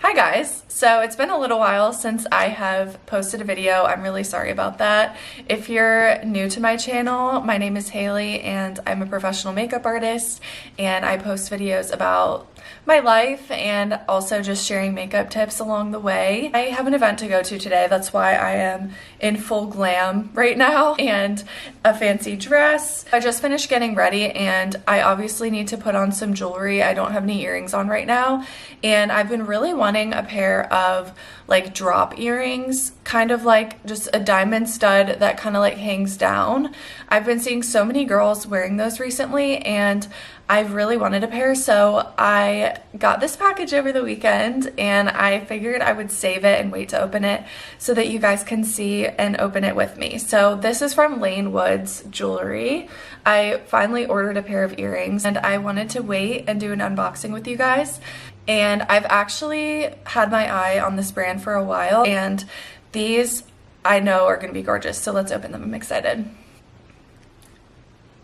Hi guys! So it's been a little while since I have posted a video. I'm really sorry about that. If you're new to my channel, my name is Haley and I'm a professional makeup artist, and I post videos about my life and also just sharing makeup tips along the way. I have an event to go to today. That's why I am in full glam right now and a fancy dress. I just finished getting ready and I obviously need to put on some jewelry. I don't have any earrings on right now, and I've been really wanting a pair of like drop earrings, kind of like just a diamond stud that kind of like hangs down. I've been seeing so many girls wearing those recently and I've really wanted a pair, so I got this package over the weekend and I figured I would save it and wait to open it so that you guys can see and open it with me. So this is from Lanewoods Jewelry. I finally ordered a pair of earrings and I wanted to wait and do an unboxing with you guys. And I've actually had my eye on this brand for a while, and these I know are going to be gorgeous, so let's open them. I'm excited.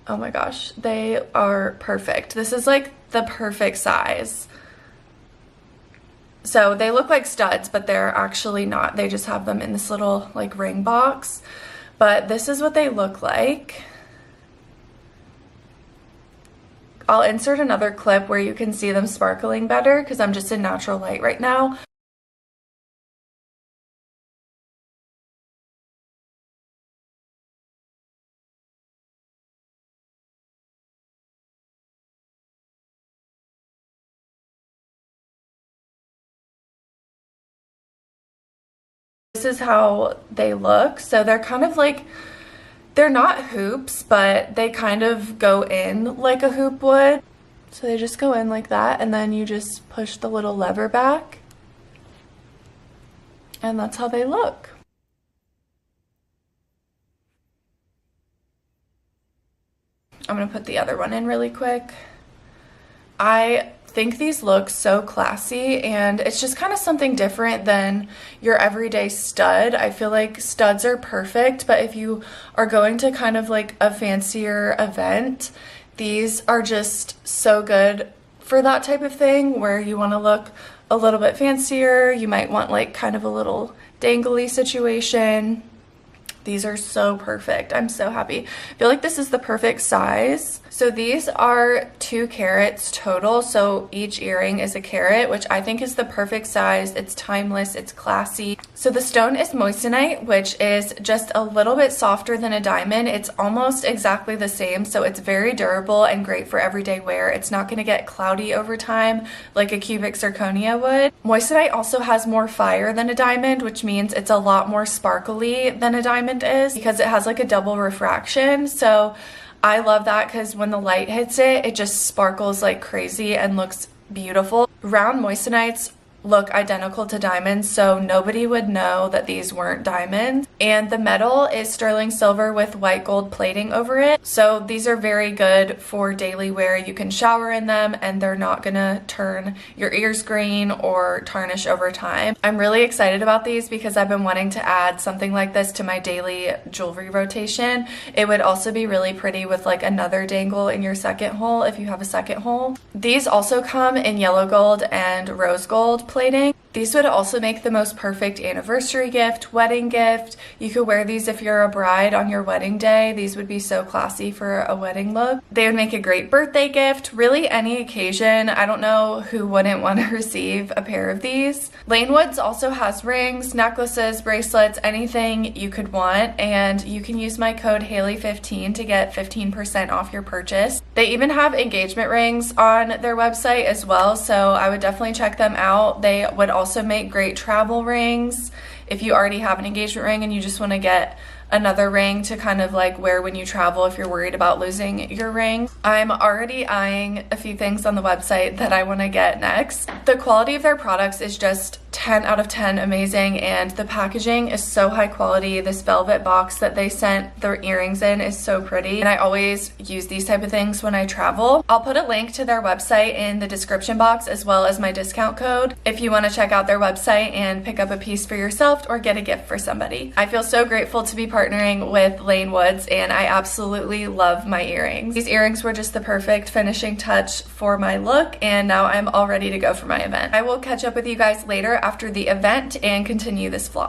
Oh my gosh, they are perfect. This is like the perfect size. So they look like studs, but they're actually not. They just have them in this little like ring box. But this is what they look like. I'll insert another clip where you can see them sparkling better because I'm just in natural light right now. This is how they look. So they're kind of like, they're not hoops, but they kind of go in like a hoop would. So they just go in like that, and then you just push the little lever back. And that's how they look. I'm gonna put the other one in really quick. I think these look so classy, and it's just kind of something different than your everyday stud. I feel like studs are perfect, but if you are going to kind of like a fancier event, these are just so good for that type of thing where you want to look a little bit fancier. You might want like kind of a little dangly situation. These are so perfect. I'm so happy. I feel like this is the perfect size. So these are 2 carats total. So each earring is a carat, which I think is the perfect size. It's timeless, it's classy. So the stone is moissanite, which is just a little bit softer than a diamond. It's almost exactly the same. So it's very durable and great for everyday wear. It's not gonna get cloudy over time like a cubic zirconia would. Moissanite also has more fire than a diamond, which means it's a lot more sparkly than a diamond is because it has like a double refraction. So I love that because when the light hits it, it just sparkles like crazy and looks beautiful. Round moissanites look identical to diamonds, so nobody would know that these weren't diamonds. And the metal is sterling silver with white gold plating over it. So these are very good for daily wear. You can shower in them and they're not gonna turn your ears green or tarnish over time. I'm really excited about these because I've been wanting to add something like this to my daily jewelry rotation. It would also be really pretty with like another dangle in your second hole if you have a second hole. These also come in yellow gold and rose gold plating. These would also make the most perfect anniversary gift, wedding gift. You could wear these if you're a bride on your wedding day. These would be so classy for a wedding look. They would make a great birthday gift, really any occasion. I don't know who wouldn't want to receive a pair of these. Lanewoods also has rings, necklaces, bracelets, anything you could want, and you can use my code Haley15 to get 15% off your purchase. They even have engagement rings on their website as well, so I would definitely check them out. They would also make great travel rings if you already have an engagement ring and you just want to get another ring to kind of like wear when you travel if you're worried about losing your ring. I'm already eyeing a few things on the website that I want to get next. The quality of their products is just 10 out of 10 amazing, and the packaging is so high quality. This velvet box that they sent the earrings in is so pretty, and I always use these type of things when I travel. I'll put a link to their website in the description box as well as my discount code if you want to check out their website and pick up a piece for yourself or get a gift for somebody. I feel so grateful to be partnering with Lanewoods, and I absolutely love my earrings. These earrings were just the perfect finishing touch for my look, and now I'm all ready to go for my event. I will catch up with you guys later after the event and continue this vlog.